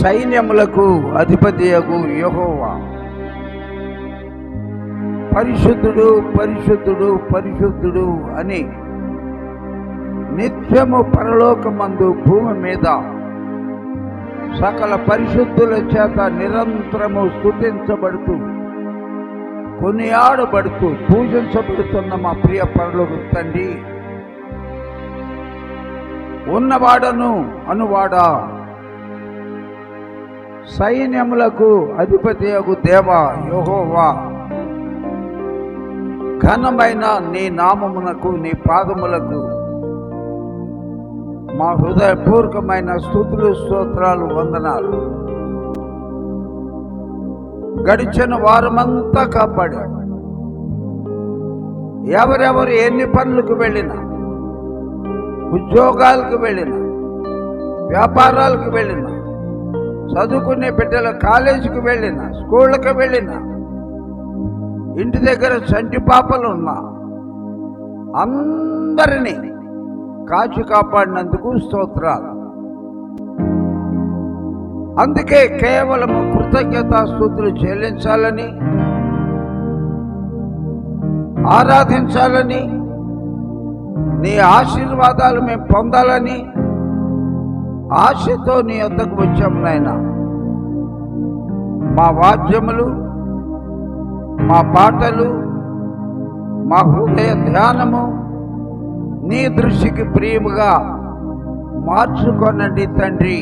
సైన్యములకు అధిపతియగు యెహోవా పరిశుద్ధుడు పరిశుద్ధుడు పరిశుద్ధుడు అని నిత్యము పరలోకమందు భూమి మీద సకల పరిశుద్ధుల చేత నిరంతరము స్తుతించబడుతూ కొనియాడబడుతూ పూజించబడుతున్న మా ప్రియ పరలోక తండ్రి, ఉన్నవాడను అనువాడా, సైన్యములకు అధిపతియగు దేవా యెహోవా, ఘనమైన నీ నామమునకు నీ పాదములకు మా హృదయపూర్వకమైన స్తుతులు స్తోత్రాలు వందనాలు. గడిచిన వారమంతా కాపాడాడు. ఎవరెవరు ఎన్ని పనులకు వెళ్ళినా, ఉద్యోగాలకు వెళ్ళినా, వ్యాపారాలకు వెళ్ళినా, చదువుకునే బిడ్డల కాలేజీకి వెళ్ళినా, స్కూళ్ళకి వెళ్ళినా, ఇంటి దగ్గర చంటి పాపలు ఉన్నా అందరినీ కాచి కాపాడినందుకు స్తోత్రాలు. అందుకే కేవలం కృతజ్ఞతాస్తుతులు చెల్లించాలని, ఆరాధించాలని, నీ ఆశీర్వాదాలు మేము పొందాలని ఆశతో నీ వద్దకు వచ్చాము నాయనా. మా వాద్యములు, మా పాటలు, మా హృదయ ధ్యానము నీ దృష్టికి ప్రియముగా మార్చుకోనండి తండ్రి.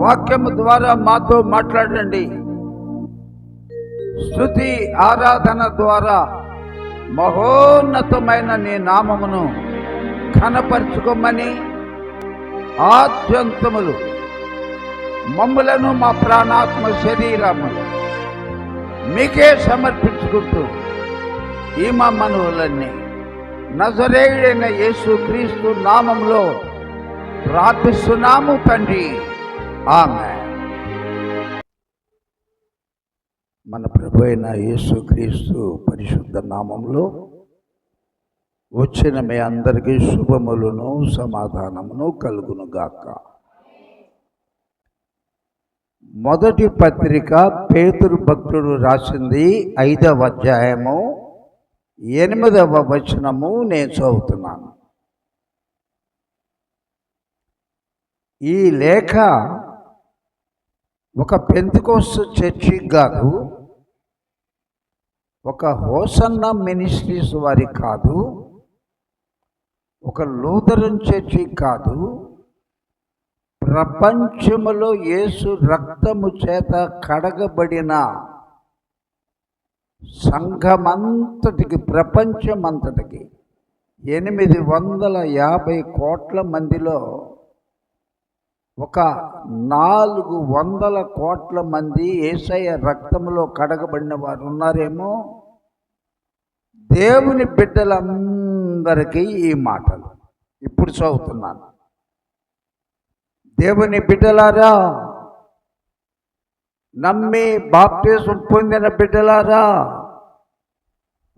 వాక్యము ద్వారా మాతో మాట్లాడండి. స్తుతి ఆరాధన ద్వారా మహోన్నతమైన నీ నామమును ఘనపరచుకోమని ఆద్యంతములు మమ్ములను మా ప్రాణాత్మ శరీరములు మీకే సమర్పించుకుంటూ ఈ మా మనవులన్నీ నజరేయుడైన యేసు క్రీస్తు నామంలో ప్రార్థిస్తున్నాము తండ్రి, ఆమేన్. మన ప్రభు అయిన యేసు క్రీస్తు పరిశుద్ధ నామంలో వచ్చిన మీ అందరికీ శుభములను సమాధానమును కలుగును గాక. మొదటి పత్రిక పేతురు భక్తుడు రాసింది 5వ అధ్యాయము 8వ వచనము నేను చదువుతున్నాను. ఈ లేఖ ఒక పెంతెకోస్తు చర్చికి కాదు, ఒక హోసన్న మినిస్ట్రీస్ వారికి కాదు, ఒక లూథరన్ చర్చికి కాదు, ప్రపంచములో యేసు రక్తము చేత కడగబడిన సంఘమంతటికి, ప్రపంచమంతటికి 850 కోట్ల మందిలో ఒక 400 కోట్ల మంది యేసయ్య రక్తములో కడగబడిన వారు ఉన్నారేమో. దేవుని బిడ్డలందరికీ ఈ మాటలు ఇప్పుడు చదువుతున్నాను. దేవుని బిడ్డలారా, నమ్మి బాప్తిసం పొందిన బిడ్డలారా,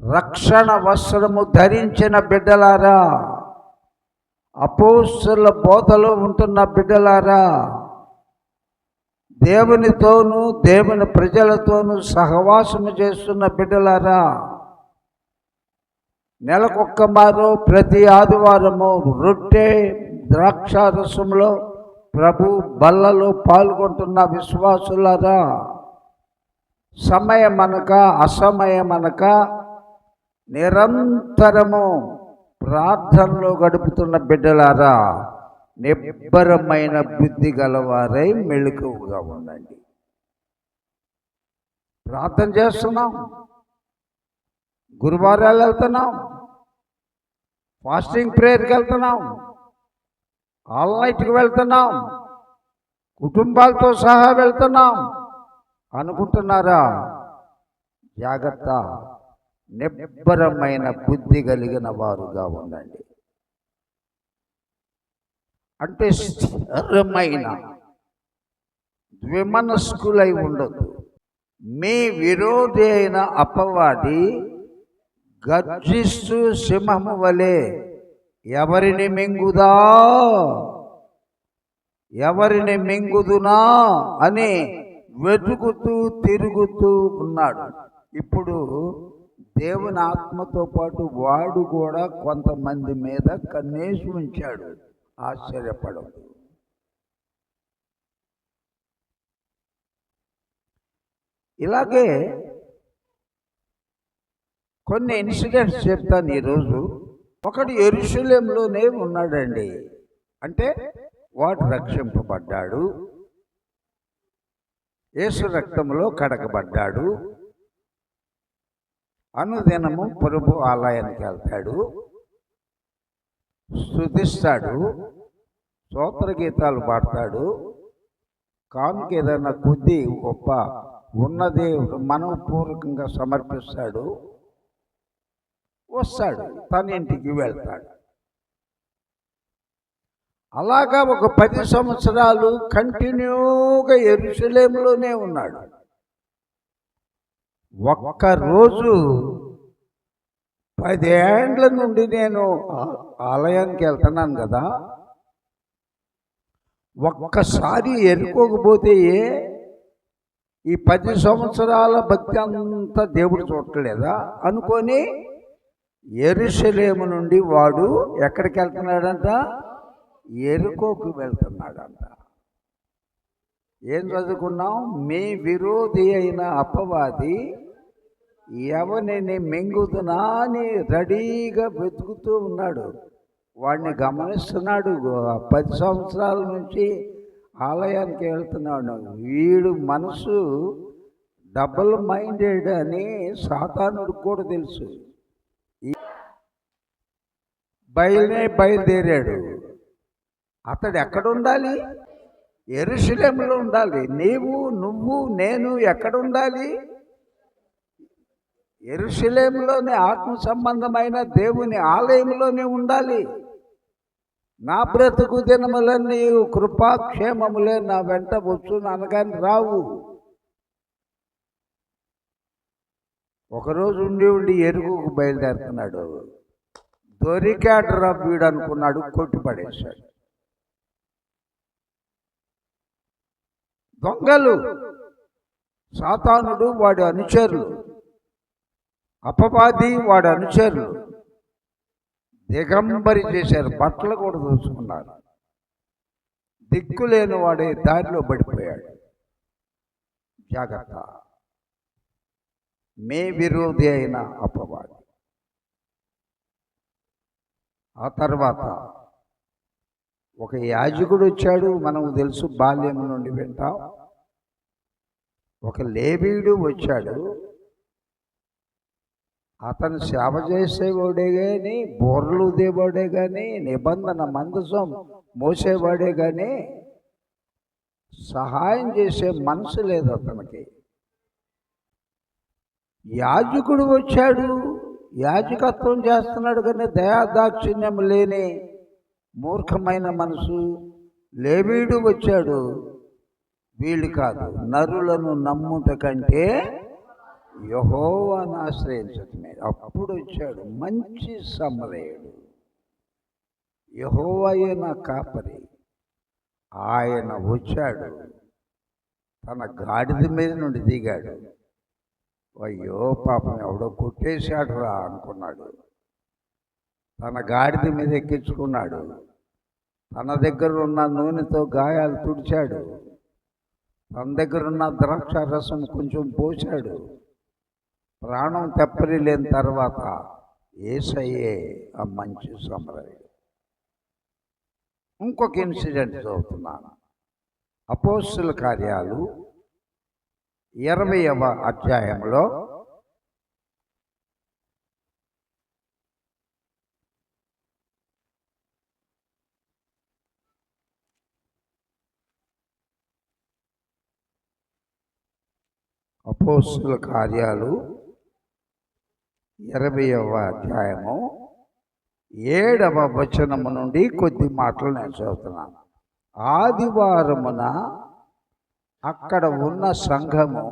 రక్షణ వస్త్రము ధరించిన బిడ్డలారా, అపోస్తలుల బోధలో ఉంటున్న బిడ్డలారా, దేవునితోనూ దేవుని ప్రజలతోనూ సహవాసము చేస్తున్న బిడ్డలారా, నెలకొక్క మారు ప్రతి ఆదివారము రొట్టె ద్రాక్షారసంలో ప్రభు బల్లలో పాల్గొంటున్న విశ్వాసులారా, సమయమనక అసమయమనక నిరంతరము ప్రార్థనలో గడుపుతున్న బిడ్డలారా, నిబ్బరమైన బుద్ధి గలవారై మెళుకువగా ఉండండి. ప్రార్థన చేస్తున్నాం, గురువారాలు వెళ్తున్నాం, ఫాస్టింగ్ ప్రేయర్కి వెళ్తున్నాం, ఆల్ నైట్కి వెళ్తున్నాం, కుటుంబాలతో సహా వెళ్తున్నాం అనుకుంటున్నారా? జాగ్రత్త, నిబ్బరమైన బుద్ధి కలిగిన వారుగా ఉండండి. అంటే స్థిరమైన ద్విమనస్కులై ఉండదు. మీ విరోధి అయిన అపవాది గర్జిస్తూ సింహము వలె ఎవరిని మింగుదా ఎవరిని మింగుదునా అని వెతుకుతూ తిరుగుతూ ఉన్నాడు. ఇప్పుడు దేవుని ఆత్మతో పాటు వాడు కూడా కొంతమంది మీద కన్నేసి ఉంచాడు. ఆశ్చర్యపడదు. ఇలాగే కొన్ని ఇన్సిడెంట్స్ చెప్తాను ఈరోజు. ఒకడు యెరూషలేములోనే ఉన్నాడండి. అంటే వాడు రక్షింపబడ్డాడు, యేసు రక్తంలో కడగబడ్డాడు, అనుదినము ప్రభు ఆలయానికి వెళ్తాడు, స్తుతిస్తాడు, స్తోత్ర గీతాలు పాడతాడు, కానుక ఏదైనా కొద్ది గొప్ప ఉన్నది మనపూర్వకంగా సమర్పిస్తాడు, వస్తాడు, తన ఇంటికి వెళ్తాడు. అలాగా ఒక 10 సంవత్సరాలు కంటిన్యూగా యెరూషలేములోనే ఉన్నాడు. ఒక్కరోజు 10 ఏండ్ల నుండి నేను ఆలయానికి వెళ్తున్నాను కదా, ఒక్కసారి ఎరుకోకపోతే ఈ 10 సంవత్సరాల భక్తి అంతా దేవుడు చూడలేదా అనుకొని యెరూషలేము నుండి వాడు ఎక్కడికి వెళ్తున్నాడంట? యెరికోకు వెళ్తున్నాడంట. ఏం చదువుకున్నాం? మీ విరోధి అయిన అపవాది ఎవరిని మింగుతున్నా అని రెడీగా వెతుకుతూ ఉన్నాడు. వాడిని గమనిస్తున్నాడు. 10 సంవత్సరాల నుంచి ఆలయానికి వెళ్తున్నాడు. వీడు మనసు డబుల్ మైండెడ్ అని సాతానుడికి కూడా తెలుసు. బయలుదేరాడు. అతడు ఎక్కడ ఉండాలి? యెరూషలేములో ఉండాలి. నువ్వు నేను ఎక్కడ ఉండాలి? యెరూషలేములోనే, ఆత్మ సంబంధమైన దేవుని ఆలయంలోనే ఉండాలి. నా బ్రతుకు దినములన్నీ కృపాక్షేమములే నా వెంట వచ్చు అనగాని రావు. ఒకరోజు ఉండి ఎరుగుకు బయలుదేరుతున్నాడు. దొరికాడు వీడు అనుకున్నాడు, కొట్టిపడేశాడు. దొంగలు, సాతానుడు వాడి అనుచరులు, అపవాది వాడి అనుచరులు దిగంబరి చేశారు. బట్టలు కూడా దోచుకున్నారు. దిక్కులేని వాడే దారిలో పడిపోయాడు. జాగ్రత్త, మీ విరోధి అయిన అపవాది. ఆ తర్వాత ఒక యాజకుడు వచ్చాడు. మనకు తెలుసు, బాల్యం నుండి వింటాం. ఒక లేవీయుడు వచ్చాడు. అతను సేవ చేసేవాడే కానీ, బోర్లు దేవాడే కానీ, నిబంధన మందసం మోసేవాడే కానీ సహాయం చేసే మనసు లేదు అతనికి. యాజకుడు వచ్చాడు, యాజకత్వం చేస్తున్నాడు కానీ దయాదాక్షిణ్యం లేని మూర్ఖమైన మనసు. లేవీయుడు వచ్చాడు, వీళ్ళు కాదు, నరులను నమ్ముట కంటే యెహోవాను ఆశ్రయించటమే. అప్పుడు వచ్చాడు మంచి సమరయుడు. యెహోవాయే నా కాపరి. ఆయన వచ్చాడు, తన గాడిద మీద నుండి దిగాడు. అయ్యో పాపం, ఎవడో కొట్టేశాడు రా అనుకున్నాడు. తన గాడిద మీద ఎక్కించుకున్నాడు. తన దగ్గర ఉన్న నూనెతో గాయాలు తుడిచాడు. తన దగ్గర ఉన్న ద్రాక్ష రసం కొంచెం పోశాడు. ప్రాణం తెప్పరి లేని తర్వాత యేసయ్యే ఆ మంచి సమరయుడు. ఇంకొక ఇన్సిడెంట్ చదువుతున్నాను. అపోస్తుల కార్యాలు 20వ అధ్యాయంలో అపోస్తుల కార్యాలు 20వ అధ్యాయము 7వ వచనము నుండి కొద్ది మాటలు నేను చదువుతున్నాను. ఆదివారమున అక్కడ ఉన్న సంఘము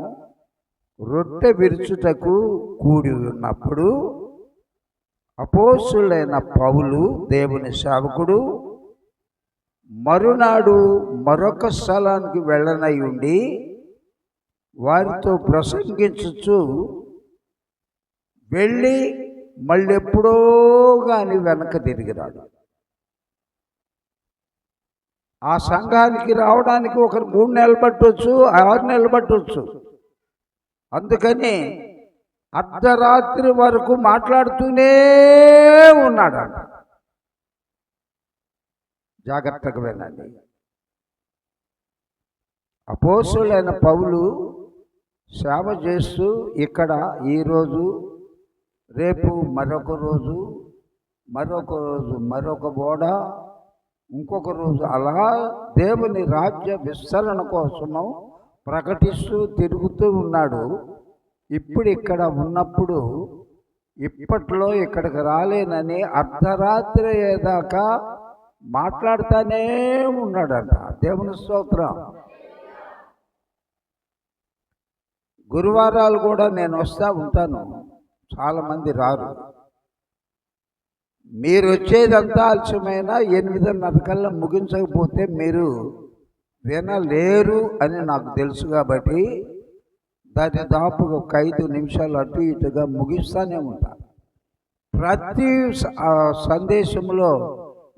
రొట్టె విరుచుటకు కూడి ఉన్నప్పుడు అపోస్తులైన పౌలు, దేవుని సేవకుడు, మరునాడు మరొక స్థలానికి వెళ్ళనై ఉండి వారితో ప్రసంగించుచు వెళ్ళి మళ్ళీ ఎప్పుడో కానీ వెనక తిరిగిరాడు. ఆ సంఘానికి రావడానికి ఒక 3 నెలలు పట్టవచ్చు, 6 నెలలు పట్టవచ్చు. అందుకని అర్ధరాత్రి వరకు మాట్లాడుతూనే ఉన్నాడంట. జాగ్రత్తగా వినండి. అపోస్తలుడైన పౌలు సేవ చేస్తూ ఇక్కడ ఈరోజు, రేపు మరొక రోజు, మరొక బోడ, ఇంకొక రోజు, అలా దేవుని రాజ్య విస్తరణ కోసము ప్రకటిస్తూ తిరుగుతూ ఉన్నాడు. ఇప్పుడు ఇక్కడ ఉన్నప్పుడు ఇప్పట్లో ఇక్కడికి రాలేనని అర్ధరాత్రి ఏదాకా మాట్లాడుతూనే ఉన్నాడంట. దేవుని స్తోత్రం. గురువారాలు కూడా నేను వస్తూ ఉంటాను, చాలామంది రారు. మీరు వచ్చేదంతా ఆలస్యమైనా 8:30 కల్లా ముగించకపోతే మీరు వినలేరు అని నాకు తెలుసు. కాబట్టి దాని దాపుగా ఒక 5 నిమిషాలు అటు ఇటుగా ముగిస్తూనే ఉంటాను. ప్రతి సందేశంలో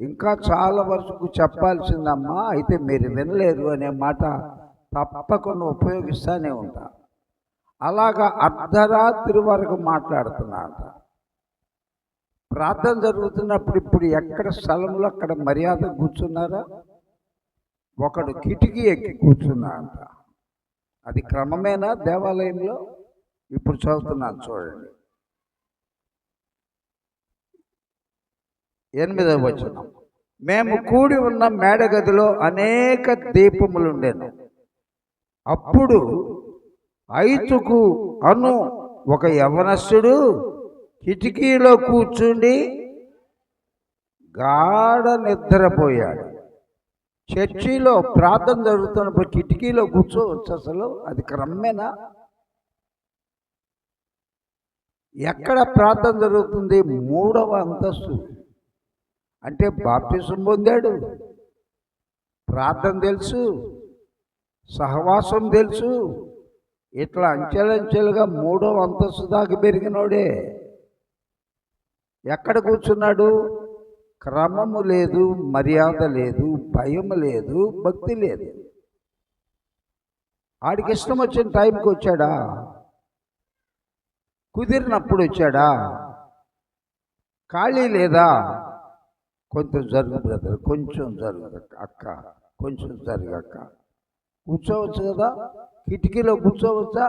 ఇంకా చాలా వరకు చెప్పాల్సిందమ్మా, అయితే మీరు వినలేరు అనే మాట తప్పకుండా ఉపయోగిస్తూనే ఉంటా. అలాగా అర్ధరాత్రి వరకు మాట్లాడుతున్నాడు. ప్రార్థన జరుగుతున్నప్పుడు ఇప్పుడు ఎక్కడ స్థలంలో అక్కడ మర్యాద కూర్చున్నారా? ఒకడు కిటికీ ఎక్కి కూర్చున్నాడంట. అది క్రమమేనా దేవాలయంలో? ఇప్పుడు చదువుతున్నాను చూడండి. 8వ వచనం. మేము కూడి ఉన్న మేడగదిలో అనేక దీపములుండెను. అప్పుడు ఐతుకు అను ఒక యవనస్తుడు కిటికీలో కూర్చుండి గాఢ నిద్రపోయాడు. చర్చిలో ప్రార్థన జరుగుతున్నప్పుడు కిటికీలో కూర్చోవచ్చు అసలు? అది క్రమేనా? ఎక్కడ ప్రార్థన జరుగుతుంది? 3వ అంతస్తు. అంటే బాప్తిసం పొందాడు, ప్రార్థన తెలుసు, సహవాసం తెలుసు, ఇట్లా అంచెలంచెలుగా 3వ అంతస్తు దాకా పెరిగినోడే. ఎక్కడ కూర్చున్నాడు? క్రమము లేదు, మర్యాద లేదు, భయం లేదు, భక్తి లేదు. ఆడికి ఇష్టం వచ్చిన టైంకి వచ్చాడా? కుదిరినప్పుడు వచ్చాడా? ఖాళీ లేదా? కొంచెం జరుగు బ్రదర్, కొంచెం జరుగు అక్క, కొంచెం జరుగక్క. కూర్చోవచ్చు కదా, కిటికీలో కూర్చోవచ్చా?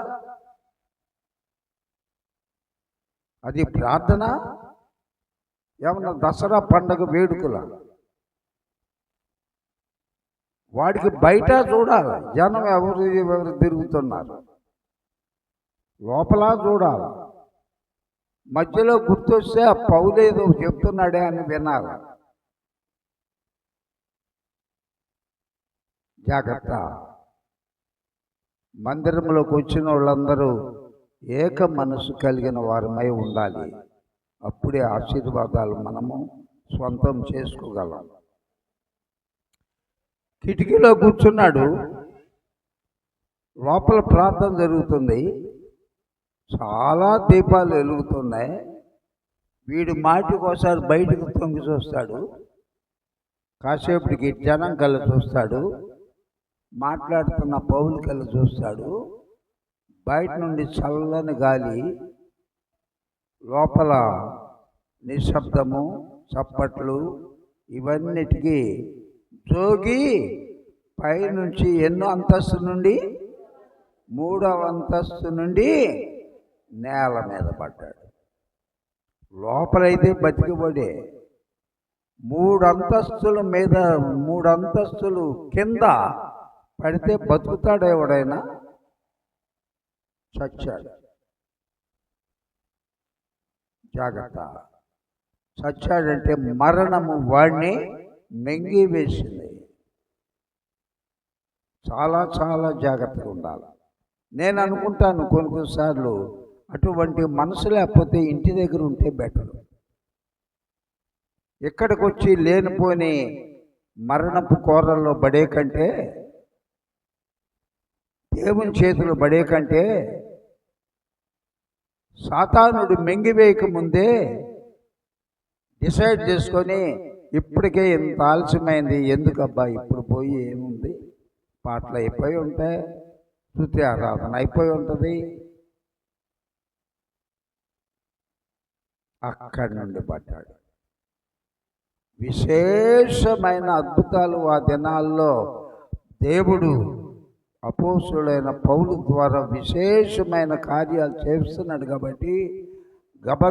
అది ప్రార్థన? ఏమన్నా దసరా పండగ వేడుకల? వాడికి బయట చూడాలి జనం ఎవరు తిరుగుతున్నారు, లోపల చూడాలి. మధ్యలో గుర్తొస్తే ఆ పౌలేదో చెప్తున్నాడే అని వినాలి. జాగ్రత్త. మందిరంలోకి వచ్చిన వాళ్ళందరూ ఏక మనసు కలిగిన వారమై ఉండాలి. అప్పుడే ఆశీర్వాదాలు మనము స్వంతం చేసుకోగలం. కిటికీలో కూర్చున్నాడు, లోపల ప్రార్థన జరుగుతుంది, చాలా దీపాలు వెలుగుతున్నాయి. వీడు మాటికోసారి బయటకు తొంగి చూస్తాడు, కాసేపటికి జనం కళ్ళ చూస్తాడు, మాట్లాడుతున్న పౌలు కళ్ళ చూస్తాడు. బయట నుండి చల్లని గాలి, లోపల నిశ్శబ్దము, చప్పట్లు, ఇవన్నిటికీ జోగి పైనుంచి ఎన్నో అంతస్తు నుండి 3వ అంతస్తు నుండి నేల మీద పడ్డాడు. లోపలైతే బతికిపడే 3 అంతస్తుల మీద 3 అంతస్తులు కింద పడితే బతుకుతాడు ఎవడైనా? చచ్చాడు. జాగ్రత్త. చచ్చాడంటే మరణము వాడిని మింగి వేసింది. చాలా చాలా జాగ్రత్తగా ఉండాలి. నేను అనుకుంటాను కొన్నిసార్లు అటువంటి మనసు లేకపోతే ఇంటి దగ్గర ఉంటే బెటర్. ఇక్కడికి వచ్చి లేనిపోని మరణపు కోరల్లో పడే కంటే, దేవుని చేతులు పడే కంటే, సాతానుడు మింగివేయక ముందే డిసైడ్ చేసుకొని ఇప్పటికే ఇంత ఆలస్యమైంది, ఎందుకబ్బా ఇప్పుడు పోయి ఏముంది, పాటలు అయిపోయి ఉంటాయి, స్తుతి ఆరాధన అయిపోయి ఉంటుంది, అక్కడి నుండి పడ్డాడు. విశేషమైన అద్భుతాలు ఆ దినాల్లో దేవుడు అపోస్తులైన పౌలు ద్వారా విశేషమైన కార్యాలు చేస్తున్నాడు కాబట్టి గబ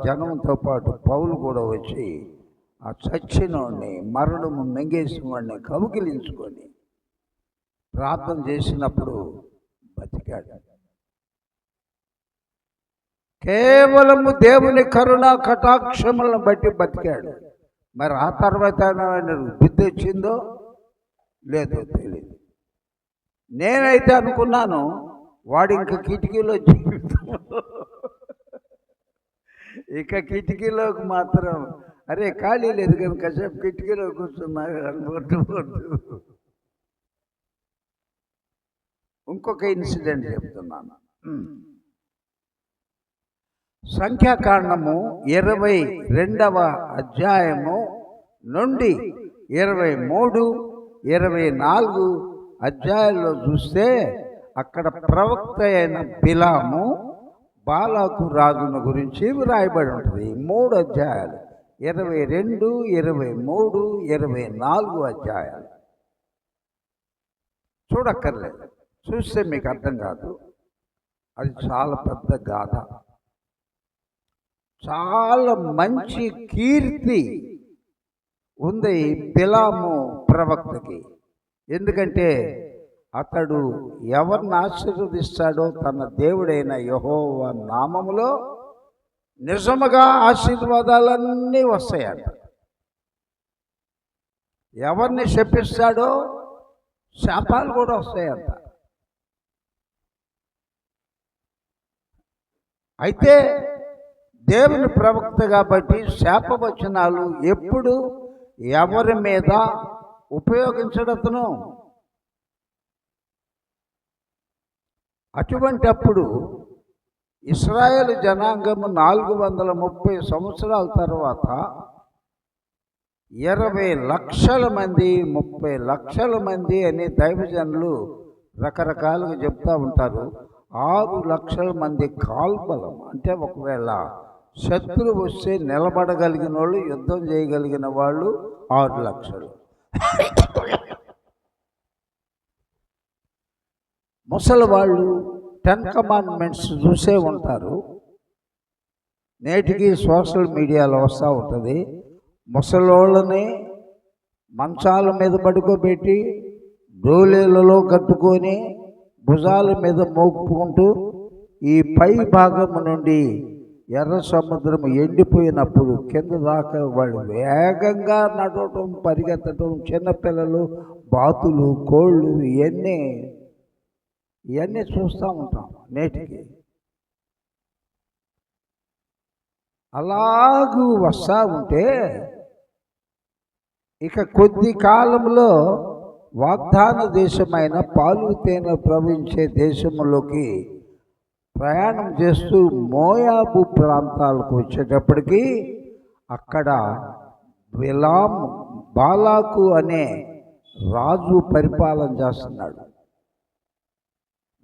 జనంతో పాటు పౌలు కూడా వచ్చి ఆ చచ్చినోడిని, మరణము మింగేసిన వాడిని కౌగిలించుకొని ప్రార్థన చేసినప్పుడు బతికాడు. కేవలము దేవుని కరుణా కటాక్షములను బట్టి బతికాడు. మరి ఆ తర్వాత బుద్ధి వచ్చిందో లేదో తెలియదు. నేనైతే అనుకున్నాను వాడు ఇంకా కిటికీలో జీవితంలో ఇక కిటికీలోకి మాత్రం అరే ఖాళీ లేదు కనుక కాసేపు కిటికీలో కూర్చున్నా అనుకుంటూ ఇంకొక ఇన్సిడెంట్ చెప్తున్నాను. సంఖ్యాకాండము 22వ అధ్యాయము నుండి 23, 24 అధ్యాయాల్లో చూస్తే అక్కడ ప్రవక్త అయిన బిలాము బాలాకు రాజును గురించి వ్రాయబడి ఉంటుంది. 3 అధ్యాయాలు, 22, 23, 24 అధ్యాయాలు చూడక్కర్లేదు, చూస్తే మీకు అర్థం కాదు. అది చాలా పెద్ద గాథ, చాలా మంచి కీర్తి ఉంది బిలాము ప్రవక్తకి. ఎందుకంటే అతడు ఎవరిని ఆశీర్వదిస్తాడో తన దేవుడైన యెహోవా నామములో నిజముగా ఆశీర్వాదాలన్నీ వస్తాయంట. ఎవరిని శపిస్తాడో శాపాలు కూడా వస్తాయంట. అయితే దేవుని ప్రవక్త కాబట్టి శాపవచనాలు ఎప్పుడు ఎవరి మీద ఉపయోగించడతను. అటువంటప్పుడు ఇశ్రాయేలు జనాంగము 430 సంవత్సరాల తర్వాత 20 లక్షల మంది, 30 లక్షల మంది అని దైవజనులు రకరకాలుగా చెప్తూ ఉంటారు. 6 లక్షల మంది కాల్బలం, అంటే ఒకవేళ శత్రువు వస్తే నిలబడగలిగిన వాళ్ళు, యుద్ధం చేయగలిగిన వాళ్ళు 6 లక్షలు. ముసలి వాళ్ళు 10 కమాండ్మెంట్స్ చూసే ఉంటారు. నేటికి సోషల్ మీడియాలో వస్తూ ఉంటుంది. ముసలోళ్ళని మంచాల మీద పడుకోబెట్టి డోలేలలో కట్టుకొని భుజాల మీద మోపుకుంటూ ఈ పై భాగము నుండి ఎర్ర సముద్రం ఎండిపోయినప్పుడు కింద దాకా వాళ్ళు వేగంగా నడవటం, పరిగెత్తటం, చిన్నపిల్లలు, బాతులు, కోళ్ళు, ఇవన్నీ చూస్తూ ఉంటాం నేటికి. అలాగూ వస్తూ ఉంటే ఇక కొద్ది కాలంలో వాగ్దాన దేశమైన పాలు తేనె ప్రవహించే దేశంలోకి ప్రయాణం చేస్తూ మోయాబు ప్రాంతాలకు వచ్చేటప్పటికి అక్కడ బాలాకు అనే రాజు పరిపాలన చేస్తున్నాడు.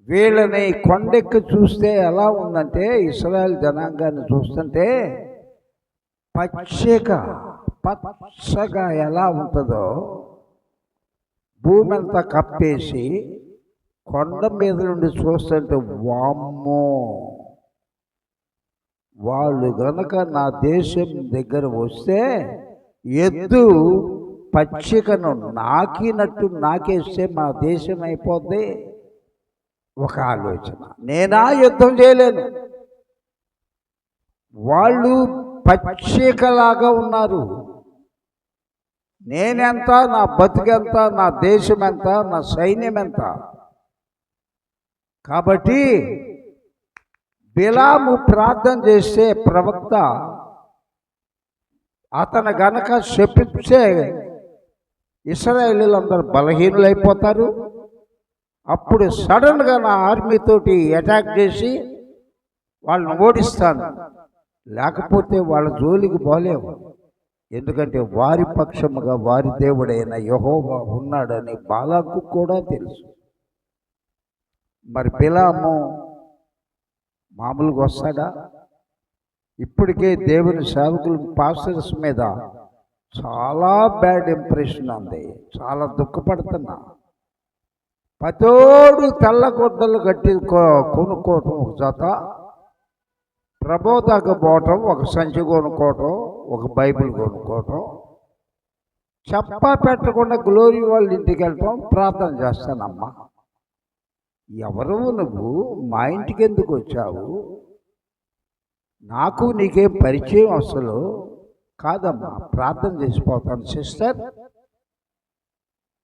వీళ్ళని కొండెక్కి చూస్తే ఎలా ఉందంటే, ఇశ్రాయేల్ జనాంగాన్ని చూస్తుంటే పచ్చగా ఎలా ఉంటుందో భూమి అంతా కప్పేసి కొండ మీద నుండి చూస్తుంటే వామ్మో, వాళ్ళు గనక నా దేశం దగ్గర వస్తే ఎద్దు పచ్చికను నాకినట్టు నాకేస్తే మా దేశం అయిపోద్ది. ఒక ఆలోచన. నేనా యుద్ధం చేయలేను, వాళ్ళు పచ్చికలాగా ఉన్నారు. నేనెంత, నా బతుకెంత, నా దేశం ఎంత, నా సైన్యం ఎంత. కాబట్టి బిలాము ప్రార్థన చేస్తే ప్రవక్త అతను గనక శపిస్తే ఇశ్రాయేలీయులందరూ బలహీనులైపోతారు. అప్పుడు సడన్గా నా ఆర్మీతోటి అటాక్ చేసి వాళ్ళని ఓడిస్తాను, లేకపోతే వాళ్ళ జోలికి పోలేవు. ఎందుకంటే వారి పక్షముగా వారి దేవుడైన యెహోవా ఉన్నాడని బాలాకు కూడా తెలుసు. మరి బిలాము మామూలుగా వస్తాడా? ఇప్పటికే దేవుని సేవకులు పాస్టర్స్ మీద చాలా బ్యాడ్ ఇంప్రెషన్ ఉంది. చాలా దుఃఖపడుతున్నా. పతోడు తెల్ల గుడ్డలు కట్టి కొనుక్కోవటం ఒక జత, ప్రబోధకు పోవటం ఒక సంచి కొనుక్కోవటం, ఒక బైబిల్ కొనుక్కోవటం, చెప్పా పెట్టకుండా గ్లోరీ వాళ్ళ ఇంటికి వెళ్ళటం, ప్రార్థన చేస్తానమ్మా. ఎవరు నువ్వు? మా ఇంటికి ఎందుకు వచ్చావు? నాకు నీకేం పరిచయం అసలు కాదమ్మా, ప్రార్థన చేసిపోతాను సిస్టర్.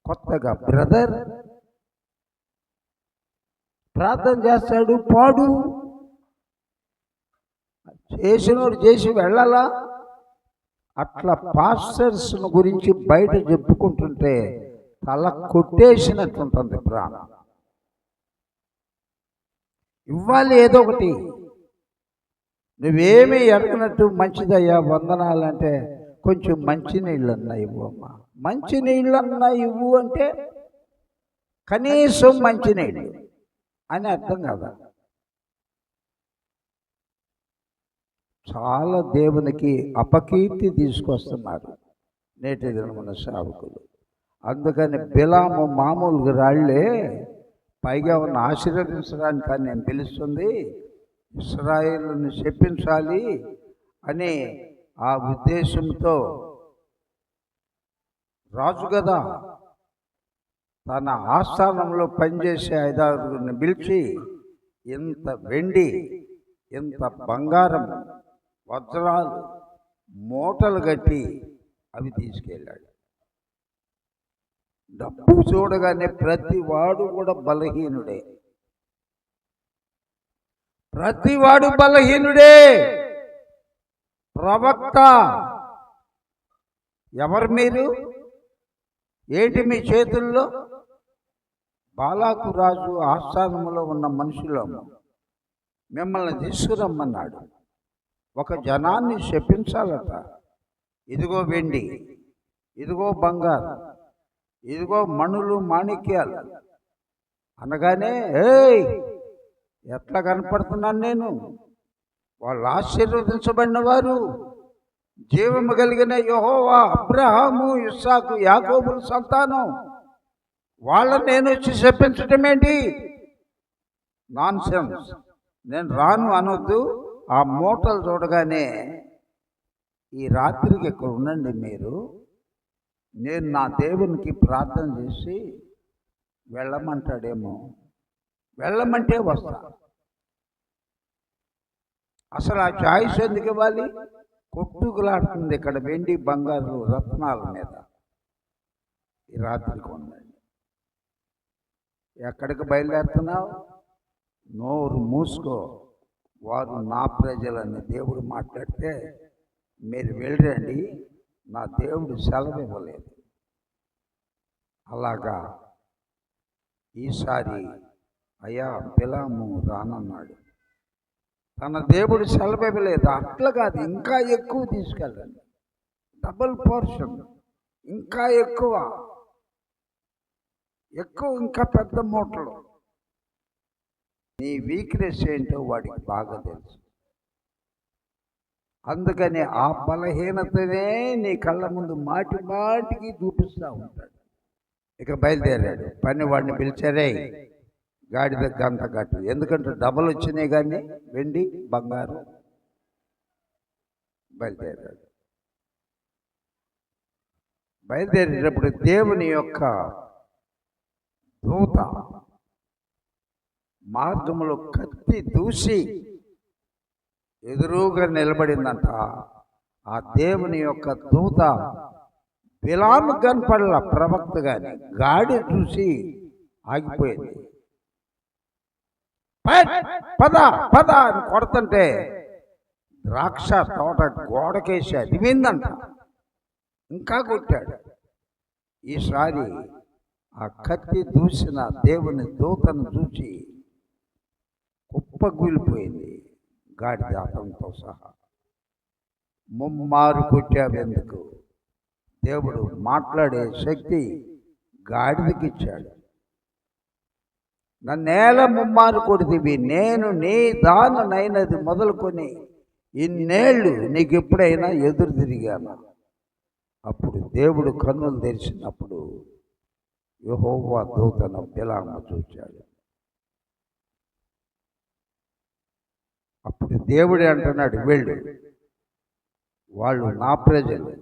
కొత్తగా బ్రదర్ ప్రార్థన చేస్తాడు, పాడు చేసినోడు చేసి వెళ్ళాలా? అట్లా పాస్టర్స్ గురించి బయట చెప్పుకుంటుంటే తల కొట్టేసినట్టుంటుంది ప్రాణం. ఇవ్వాలి ఏదో ఒకటి. నువ్వేమీ ఎరగనట్టు మంచిదయ్యా వందనాలంటే కొంచెం మంచినీళ్ళన్నా ఇవ్వు అమ్మా. మంచినీళ్ళన్నా ఇవ్వు అంటే కనీసం మంచినీళ్ళు అని అర్థం కదా. చాలా దేవునికి అపకీర్తి తీసుకొస్తున్నారు నేటి దినమున సేవకులు. అందుకని బిలాము మామూలుగా రాళ్లే, పైగా ఉన్న ఆశీర్వదించడానికి అని నేను పిలుస్తుంది, ఇశ్రాయేలుని చెప్పించాలి అనే ఆ ఉద్దేశంతో రాజు కదా తన ఆస్థానంలో పనిచేసే 5-6 పిలిచి ఇంత వెండి, ఇంత బంగారం, వజ్రాలు మూటలు కట్టి అవి తీసుకెళ్ళాడు. డబ్బు చూడగానే ప్రతి వాడు కూడా బలహీనుడే. ప్రతివాడు బలహీనుడే. ప్రవక్త ఎవరు మీరు? ఏంటి మీ చేతుల్లో? బాలాకు రాజు ఆస్థానంలో ఉన్న మనుషులము మిమ్మల్ని తీసుకురమ్మన్నాడు. ఒక జనాన్ని శపించాలట. ఇదిగో వెండి, ఇదిగో బంగారం, ఇదిగో మణులు మాణిక్యాలు అనగానే ఏయ్ ఎట్లా కనపడుతున్నాను నేను? వాళ్ళు ఆశీర్వదించబడిన వారు, జీవము కలిగిన యెహోవా అబ్రహాము, ఇస్సాకు, యాకోబుల సంతానం. వాళ్ళని నేను వచ్చి చెప్పించటం ఏంటి? Non sense. నేను రాను అనొద్దు. ఆ మూటలు చూడగానే ఈ రాత్రికి ఇక్కడ ఉండండి మీరు, నేను నా దేవునికి ప్రార్థన చేసి వెళ్ళమంటాడేమో, వెళ్ళమంటే వస్తా. అసలు ఆ చాయిస్ ఎందుకు ఇవ్వాలి? కొట్టుకులాడుతుంది ఇక్కడ వెండి బంగారు రత్నాల మీద. ఈ రాత్రికి ఉండండి. ఎక్కడికి బయలుదేరుతున్నావు? నోరు మూసుకో. వారు నా ప్రజలని దేవుడు మాట్లాడితే మీరు వెళ్ళండి, నా దేవుడు సెలవు ఇవ్వలేదు. అలాగా ఈసారి అయ్యా బిలాము రానన్నాడు. తన దేవుడు సెలవు ఇవ్వలేదు. అట్లా కాదు, ఇంకా ఎక్కువ తీసుకెళ్ళండి, డబుల్ పోర్షన్, ఇంకా ఎక్కువ, ఇంకా పెద్ద మూటలు. నీ వీక్నెస్ ఏంటో వాడికి బాగా తెలుసు. అందుకని ఆ బలహీనతనే నీ కళ్ళ ముందు మాటి మాటికి చూపిస్తూ ఉంటాడు. ఇక బయలుదేరాడు. పని వాడిని పిలిచారే, గాడిద గంట కట్టు. ఎందుకంటే డబ్బులు వచ్చినాయి కానీ వెండి బంగారం. బయలుదేరాడు. బయలుదేరేటప్పుడు దేవుని యొక్క దూత మార్గంలో కత్తి దూసి ఎదురుగా నిలబడిందంట. ఆ దేవుని యొక్క దూత బిలాము కనపడల, ప్రవక్త గాని గాడి చూసి ఆగిపోయింది. పద పద అని కొడుతుంటే ద్రాక్ష తోట గోడకేసి అదిమిందంట. ఇంకా కొట్టాడు. ఈసారి ఆ కత్తి దూసిన దేవుని దూతను చూచి కుప్పగూలిపోయింది, గాడిద అతనితో సహా. ముమ్మారు కొట్టావెందుకు? దేవుడు మాట్లాడే శక్తి గాడిదకిచ్చాడు. నన్నేల ముమ్మారు కొడితివి, నేను నీ దాననైనది మొదలుకొని ఇన్నేళ్ళు నీకు ఎప్పుడైనా ఎదురు తిరిగాను. అప్పుడు దేవుడు కన్నులు తెరిచినప్పుడు యెహోవా దూతను బిలాము చూచాడు. అప్పుడు దేవుడే అంటున్నాడు, వెళ్ళు, వాళ్ళు నా ప్రజలు,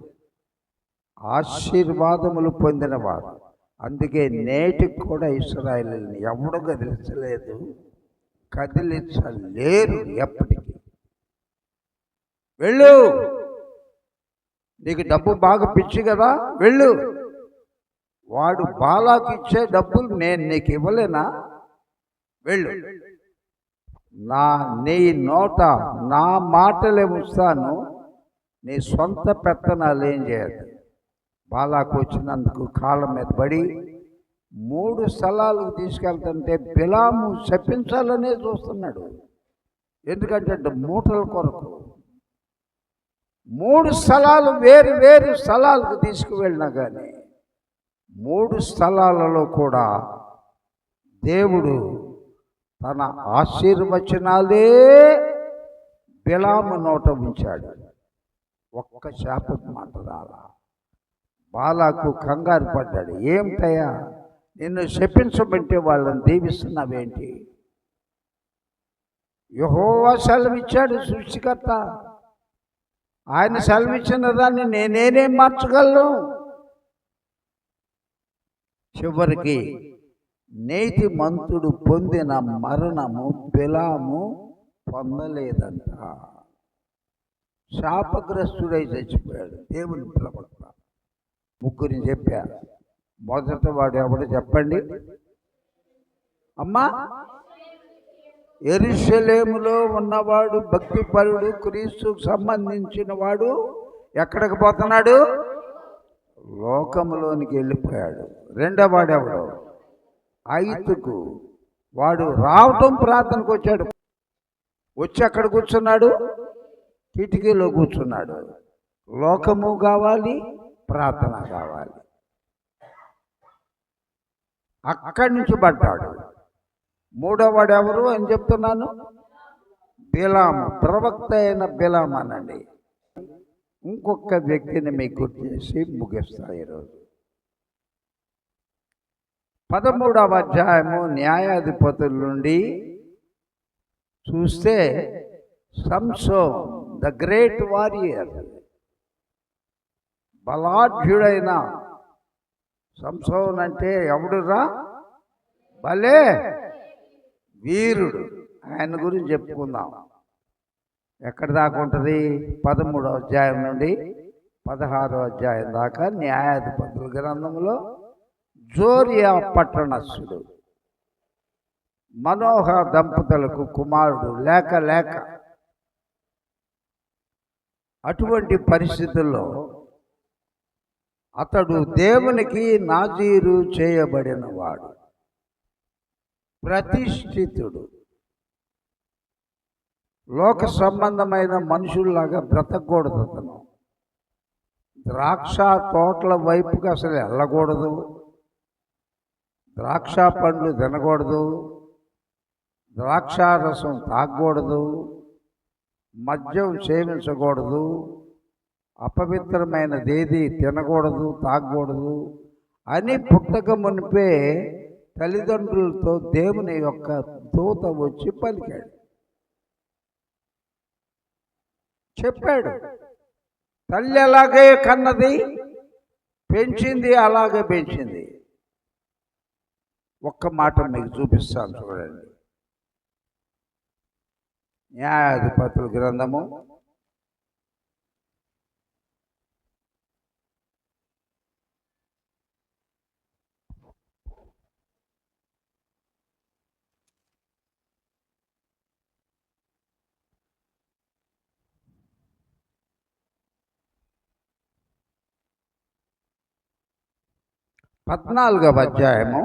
ఆశీర్వాదములు పొందినవారు, అందుకే నేటికి కూడా ఇశ్రాయేలుని ఎవడు కదిలించలేరు ఎప్పటికీ. వెళ్ళు, నీకు డబ్బు బాగా పిచ్చి కదా, వెళ్ళు. వాడు బాలాకి ఇచ్చే డబ్బులు నేను నీకు ఇవ్వలేనా? వెళ్ళు. నీ నోట నా మాటలే ఉంచుతాను, నీ సొంత పెత్తనాలు ఏం చేయదు. బాలాకు వచ్చినందుకు కాళ్ళ మీద పడి 3 స్థలాలకు తీసుకెళ్తుంటే బిలాము శపించాలనే చూస్తున్నాడు. ఎందుకంటే మూటల కొరకు 3 స్థలాలు వేరు వేరు స్థలాలకు తీసుకువెళ్ళినా కానీ 3 స్థలాలలో కూడా దేవుడు తన ఆశీర్వచనాలే బిలాము నోట ఉంచాడు. ఒక్క శాపం మాట రాలా. బాలాకు కంగారు పడ్డాడు. ఏమిటయ్యా, నిన్ను శపించమంటే వాళ్ళని దీవిస్తున్నావేంటి? యెహోవా సెలవిచ్చాడు, సృష్టికర్త. ఆయన సెలవిచ్చిన దాన్ని నేనేం మార్చగలను? చివరికి నీతిమంతుడు పొందిన మరణము బిలాము పొందలేదంట. శాపగ్రస్తుడై చచ్చిపోయాడు. దేవుని ప్రవక్త 3 చెప్పారు. మొదట వాడు ఎవడు చెప్పండి అమ్మా? యెరూషలేములో ఉన్నవాడు, భక్తిపరుడు, క్రీస్తుకు సంబంధించిన వాడు ఎక్కడికి పోతున్నాడు? లోకములోనికి వెళ్ళిపోయాడు. రెండో వాడు ఎవడు? ఐతుకు. వాడు రావటం ప్రార్థనకు వచ్చాడు, వచ్చి అక్కడ కూర్చున్నాడు, కిటికీలో కూర్చున్నాడు. లోకము కావాలి, ప్రార్థన కావాలి. అక్కడి నుంచి పడ్డాడు. మూడోవాడు ఎవరు అని చెప్తున్నాను? బిలాము, ప్రవక్త అయిన బిలాము అనండి. ఇంకొక వ్యక్తిని మీకు గుర్తు చేసి ముగిస్తా ఈరోజు. 13వ అధ్యాయము న్యాయాధిపతుల నుండి చూస్తే సంసోన్ ద గ్రేట్ వారియర్, బలాఢ్యుడైన సంసోన్ అంటే ఎవడురా? భలే వీరుడు. ఆయన గురించి చెప్పుకుందాం. ఎక్కడి దాకా ఉంటుంది? 13వ అధ్యాయం నుండి 16వ అధ్యాయం దాకా న్యాయాధిపతుల గ్రంథంలో జోరియా పట్టణస్థుడు, మనోహ దంపతులకు కుమారుడు లేక అటువంటి పరిస్థితుల్లో అతడు దేవునికి నాజీరు చేయబడినవాడు, ప్రతిష్ఠితుడు. లోక సంబంధమైన మనుషుల్లాగా బ్రతకూడదు. అతను ద్రాక్ష తోటల వైపుకి అసలు వెళ్ళకూడదు, ద్రాక్ష పండ్లు తినకూడదు, ద్రాక్షారసం తాగకూడదు, మద్యం సేవించకూడదు, అపవిత్రమైనదేది తినకూడదు, తాగకూడదు అని పుట్టక మునిపే తల్లిదండ్రులతో దేవుని యొక్క దూత వచ్చి పలికాడు, చెప్పాడు. తల్లి అలాగే కన్నది, పెంచింది అలాగే పెంచింది. ఒక్క మాట మీకు చూపిస్తాను చూడండి. న్యాయాధిపతుల గ్రంథము 14వ అధ్యాయము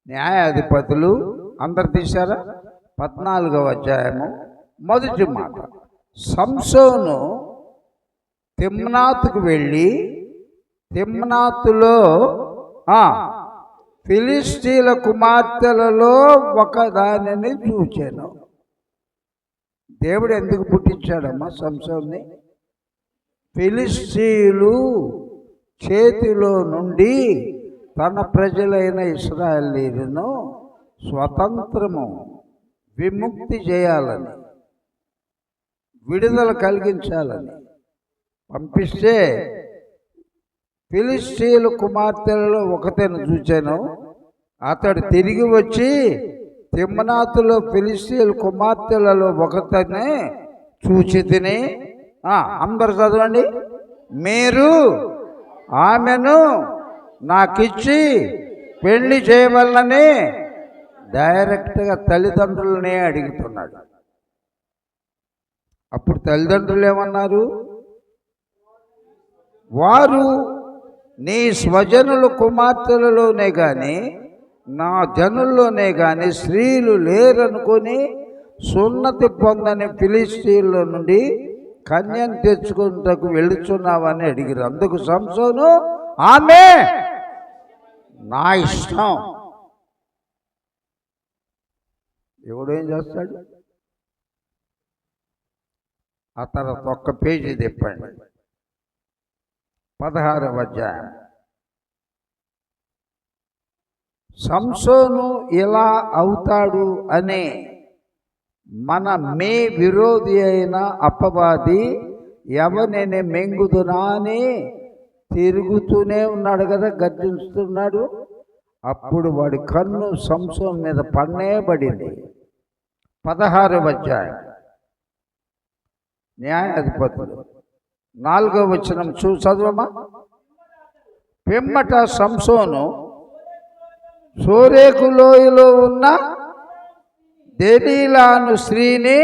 న్యాయాధిపతులు అందరు తీశారా? 14వ అధ్యాయము మొదటి మాట. సంసోను తిమ్నాతుకు వెళ్ళి తిమ్నాతులో ఫిలిష్తీయుల కుమార్తెలలో ఒకదానిని చూచాను. దేవుడు ఎందుకు పుట్టించాడమ్మా సంసోన్ని? ఫిలిష్తీయులు చేతిలో నుండి తన ప్రజలైన ఇశ్రాయేలీయులను స్వతంత్రము విముక్తి చేయాలని, విడుదల కలిగించాలని పంపిస్తే ఫిలిష్తీయుల కుమార్తెలలో ఒకతను చూచాను. అతడు తిరిగి వచ్చి తిమ్నాతులో ఫిలిష్తీయుల కుమార్తెలలో ఒకతనే చూచి తిని, అందరు చదవండి, మీరు ఆమెను నాకిచ్చి పెళ్లి చేయవలనని డైరెక్ట్గా తల్లిదండ్రులనే అడుగుతున్నాడు. అప్పుడు తల్లిదండ్రులు ఏమన్నారు? వారు నీ స్వజనుల కుమార్తెలలోనే కానీ నా జనుల్లోనే కానీ స్త్రీలు లేరనుకొని సున్నతి పొందని ఫిలిష్తీయుల నుండి కన్యను తెచ్చుకుంటకు వెళుచున్నావని అడిగారు. అందుకు సంసోను, ఆమె నా ఇష్టం. ఎవడేం చేస్తాడు? ఆ తర్వాత ఒక్క పేజీ తిప్పండి. 16వ అధ్యాయం. సంసోను ఇలా అవుతాడు అనే మన మే విరోధి అయిన అపవాది ఎవరిని మెంగుదునా అని తిరుగుతూనే ఉన్నాడు కదా, గర్జిస్తున్నాడు. అప్పుడు వాడి కన్ను సంసోను మీద పడేబడింది. 16వ అధ్యాయం న్యాయాధిపతులు 4వ వచనం చదవమా. పిమ్మట సంసోను సోరేకు లోయలో ఉన్న దెలీలాను స్త్రీని,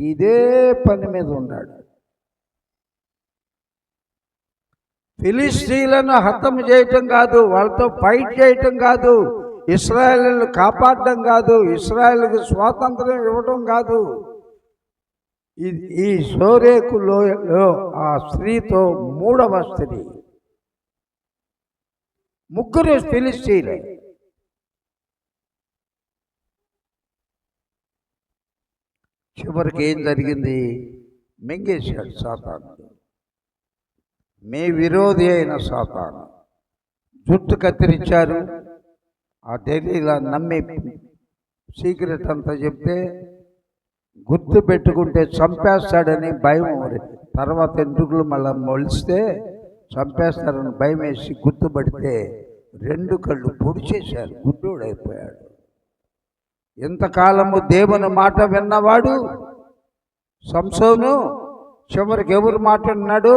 ఇదే పని మీద ఉన్నాడు. ఫిలిష్తీయులను హతం చేయటం కాదు, వాళ్ళతో ఫైట్ చేయటం కాదు, ఇశ్రాయేలును కాపాడడం కాదు, ఇశ్రాయేలుకు స్వాతంత్రం ఇవ్వడం కాదు. ఈ సోరేకు లోయలో ఆ స్త్రీతో 3వ స్త్రీ, ముగ్గురు ఫిలిష్తీయులే. చివరికి ఏం జరిగింది? మింగేశాడు సాతాను. మీ విరోధి అయిన సాతాను జుట్టు కత్తిరించారు. ఆ ఢిల్లీలో నమ్మి సీక్రెట్ అంతా చెప్తే గుర్తు పెట్టుకుంటే చంపేస్తాడని భయం. తర్వాత ఎందుకులు మళ్ళీ మొలిస్తే చంపేస్తారని భయం వేసి గుర్తుపడితే 2 కళ్ళు పొడిచేశారు, గుడ్డోడైపోయాడు. ఎంతకాలము దేవుని మాట విన్నవాడు సంసోను చివరికి ఎవరు మాట విన్నాడు?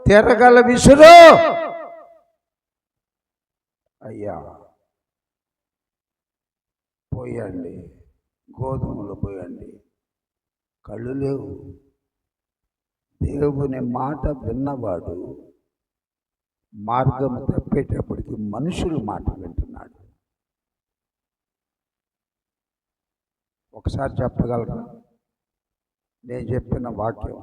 తిరగల విసురు, అయ్యా పోయండి, గోధుమలు పోయండి, కళ్ళు లేవు. దేవుని మాట విన్నవాడు మార్గం తప్పేటప్పటికి మనుషుల మాట వింటున్నాడు. ఒకసారి చెప్పగలరా? నేను చెప్పిన వాక్యం,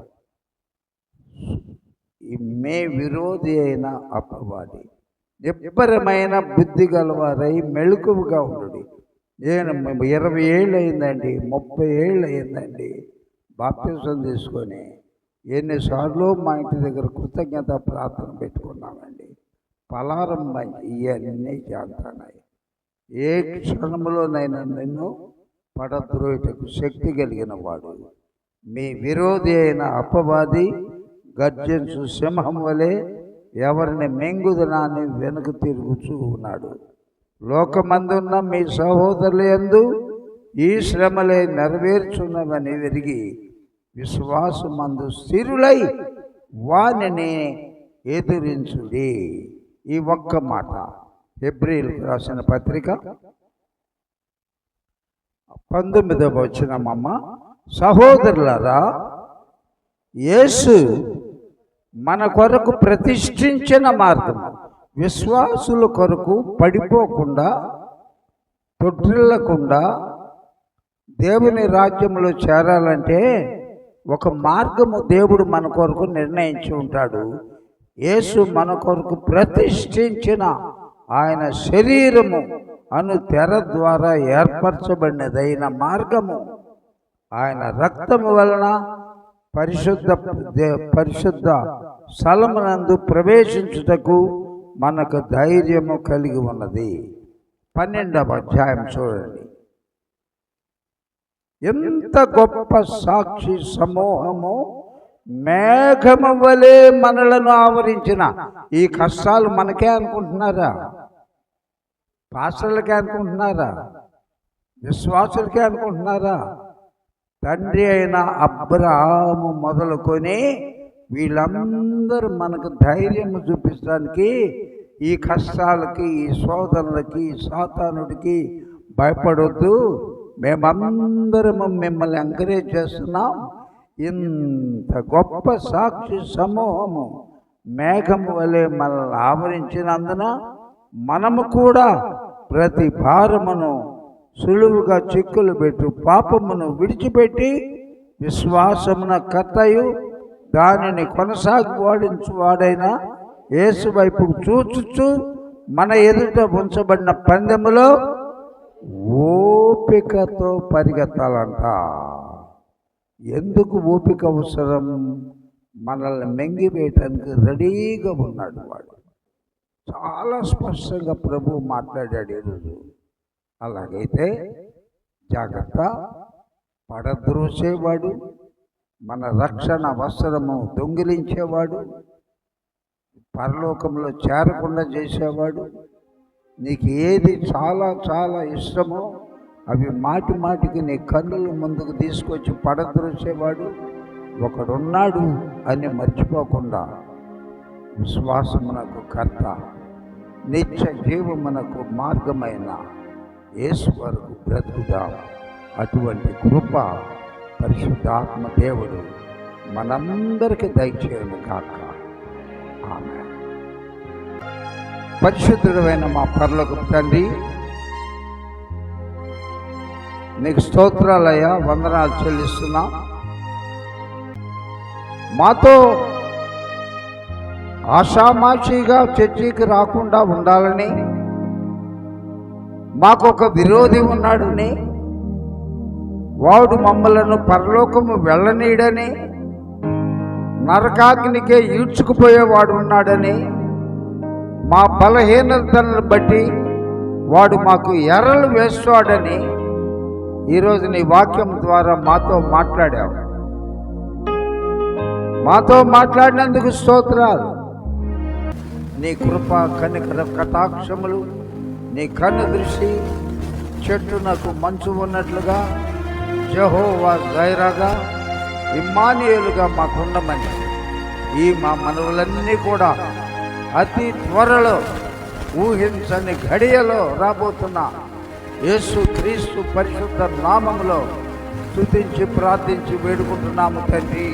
ఈ మే విరోధి అయిన అపవాది నిబ్బరమైన బుద్ధి గలవారై మెళుకువగా ఉండు. నేను 20 ఏళ్ళు అయిందండి, 30 ఏళ్ళు అయిందండి బాప్తిసం తీసుకొని. ఎన్నిసార్లు మా ఇంటి దగ్గర కృతజ్ఞత ప్రార్థన పెట్టుకున్నామండి. పలారం ఇవన్నీ చేస్తున్నాయి. ఏ క్షణంలోనైనా నిన్ను పడద్రోయటకు శక్తి కలిగిన వాడు మీ విరోధి అయిన అపవాది గర్జించు సింహం వలె ఎవరిని మెంగుదనాన్ని వెనుక తిరుగుచూ ఉన్నాడు. లోకమందున్న మీ సహోదరుల యందు ఈ శ్రమలే నెరవేర్చున్నవని ఎరిగి విశ్వాసమందు స్థిరులై వానిని ఎదురించుడి. ఈ ఒక్క మాట హెబ్రీయులకు రాసిన పత్రిక 19వ వచనమమ్మ. సహోదరులారా, యేసు మన కొరకు ప్రతిష్ఠించిన మార్గము. విశ్వాసుల కొరకు పడిపోకుండా, తొట్టిల్లకుండా దేవుని రాజ్యంలో చేరాలంటే ఒక మార్గము దేవుడు మన కొరకు నిర్ణయించి ఉంటాడు. యేసు మన కొరకు ప్రతిష్ఠించిన ఆయన శరీరము అను తెర ద్వారా ఏర్పరచబడినదైన మార్గము, ఆయన రక్తము వలన పరిశుద్ధ స్థలమునందు ప్రవేశించుటకు మనకు ధైర్యము కలిగి ఉన్నది. 12వ అధ్యాయం చూడండి. ఎంత గొప్ప సాక్షి సమూహము మేఘము వలె మనలను ఆవరించిన. ఈ కష్టాలు మనకే అనుకుంటున్నారా? పాస్టర్లకే అనుకుంటున్నారా? విశ్వాసులకే అనుకుంటున్నారా? తండ్రి అయిన అబ్రహాము మొదలుకొని వీళ్ళందరూ మనకు ధైర్యం చూపించడానికి ఈ కష్టాలకి, ఈ శోధనలకి, ఈ సాతానుడికి భయపడొద్దు, మేమందరము మిమ్మల్ని ఎంకరేజ్ చేస్తున్నాం. ఇంత గొప్ప సాక్షి సమూహము మేఘము వలె మనల్ని ఆవరించినందున మనము కూడా ప్రతి భారమును సులువుగా చిక్కులు పెట్టు పాపమును విడిచిపెట్టి విశ్వాసమున కర్తయు దానిని కొనసాగువాడించువాడైన యేసు వైపు చూచుచు మన ఎదుట ఉంచబడిన పందెములో ఓపికతో పరిగెత్తాలంట. ఎందుకు ఓపిక అవసరం? మనల్ని మింగివేయటానికి రెడీగా ఉన్నాడు వాడు. చాలా స్పష్టంగా ప్రభువు మాట్లాడాడు ఈరోజు. అలాగైతే జాగ్రత్త. పడద్రోసేవాడు, మన రక్షణ వస్త్రము దొంగిలించేవాడు, పరలోకంలో చేరకుండా చేసేవాడు, నీకు ఏది చాలా చాలా ఇష్టమో అవి మాటి మాటికి నీ కన్నుల ముందుకు తీసుకొచ్చి పడద్రోసేవాడు ఒకడున్నాడు అని మర్చిపోకుండా విశ్వాసమునకు కర్త, నిత్య జీవమునకు మార్గమైన యేసు వరకు బ్రతుకుదాం. అటువంటి కృప పరిశుద్ధాత్మ దేవుడు మనందరికీ దయచేయను కాక. ఆమేన్. పరిశుద్ధుడైన మా పరలోకపు తండ్రి, నీకు స్తోత్రాలయ్యా, వందనాలు చెల్లిస్తున్నా. మాతో ఆషామాషిగా చర్చికి రాకుండా ఉండాలని, మాకొక విరోధి ఉన్నాడని, వాడు మమ్మలను పరలోకము వెళ్ళనీయడని, నరకాగ్నికే ఈడ్చుకుపోయేవాడు ఉన్నాడని, మా బలహీనతలను బట్టి వాడు మాకు ఎర్రలు వేస్తాడని ఈరోజు నీ వాక్యం ద్వారా మాతో మాట్లాడావు. మాతో మాట్లాడినందుకు స్తోత్రాలు. నీ కృప, కనికర, కటాక్షములు, నీ కన్ను దృష్టి చెట్టునకు మంచు ఉన్నట్లుగా, యెహోవా జైరాగా, ఇమ్మానుయేలుగా మాకుండమని ఈ మా మనవులన్నీ కూడా అతి త్వరలో ఊహించని ఘడియలో రాబోతున్న యేసు క్రీస్తు పరిశుద్ధ నామములో స్తుతించి ప్రార్థించి వేడుకుంటున్నాము తండ్రి.